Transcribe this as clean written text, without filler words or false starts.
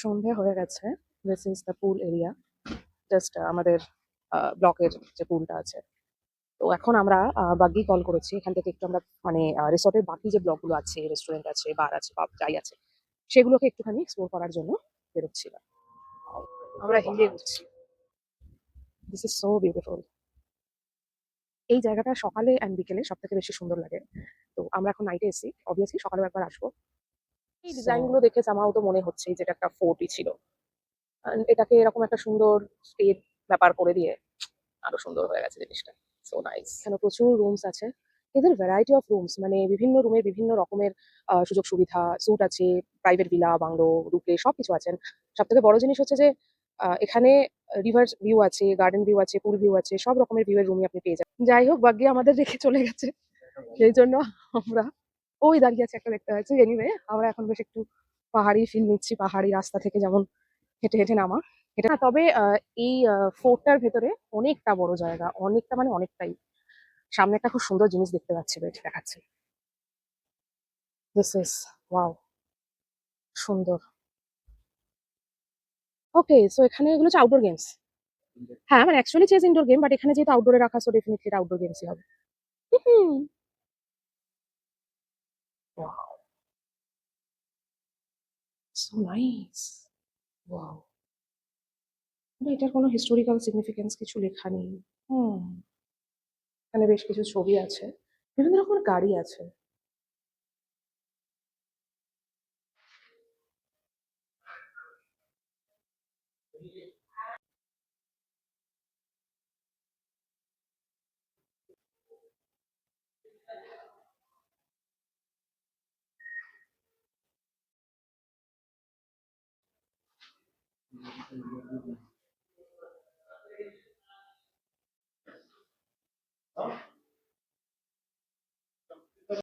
সন্ধে হয়ে গেছে। This is the pool area, just আমাদের ব্লকের যে পুলটা আছে। তো এখন আমরা বাগ্গি কল করেছি, এখান থেকে একটু আমরা মানে রিসর্টের বাকি যে ব্লকগুলো আছে, রেস্টুরেন্ট আছে, বার আছে, পাব যাই আছে, সেগুলোকে একটুখানি এক্সপ্লোর করার জন্য বেরোচ্ছিলাম। আমরা হিলে উঠছি। This is so beautiful. এই জায়গাটা সকালে অ্যান্ড বিকেলে সব থেকে বেশি সুন্দর লাগে। তো আমরা এখন নাইটে এসি, অবভিয়াসলি সকালেও একবার আসবো। এই ডিজাইন গুলো দেখে আমার তো মনে হচ্ছে যেটা একটা ফোর্টই ছিল। And এটাকে এরকম একটা সুন্দর স্টেট ব্যাপার করে দিয়ে আরো সুন্দর হয়ে গেছে জিনিসটা। So nice. এখানে প্রচুর রুমস আছে। এদের ভ্যারাইটি অফ রুমস, মানে বিভিন্ন রুমের বিভিন্ন রকমের সুযোগ সুবিধা, স্যুট আছে, প্রাইভেট ভিলা, বাংলো, ডুপ্লে সবকিছু আছে। সব থেকে বড় জিনিস হচ্ছে যে এখানে রিভার ভিউ আছে, গার্ডেন ভিউ আছে, পুল ভিউ আছে, সব রকমের ভিউ এর রুমই আপনি পেয়ে যাবেন। যাই হোক, বাগ্গি আমাদের রেখে চলে গেছে, সেই জন্য আমরা ওই দাঁড়িয়ে আছে একটা দেখতে পাচ্ছি। এনিওয়ে, আমরা এখন বেশ একটু পাহাড়ি ফিল নিচ্ছি, পাহাড়ি রাস্তা থেকে যেমন হেঁটে হেঁটে নামা। এটা না, তবে এই ফোর্টটার ভেতরে অনেকটা বড় জায়গা, অনেকটা মানে অনেকটাই। সামনে একটা খুব সুন্দর জিনিস দেখতে পাচ্ছি, বেশ দেখাচ্ছি। দিস ইজ ওয়াও, সুন্দর। ওকে, সো এখানে এগুলো হচ্ছে আউটডোর গেমস। হ্যাঁ, মানে actually chess indoor game, but এখানে যেহেতু আউটডোরে রাখা, সো ডেফিনেটলি এটা আউটডোর গেমসই হবে। Hmm, wow, so nice. Wow, এটার কোনো হিস্টোরিক্যাল সিগনিফিকেন্স কিছু লেখা নেই। হুম, এখানে বেশ কিছু ছবি আছে, বিভিন্ন রকমের গাড়ি আছে।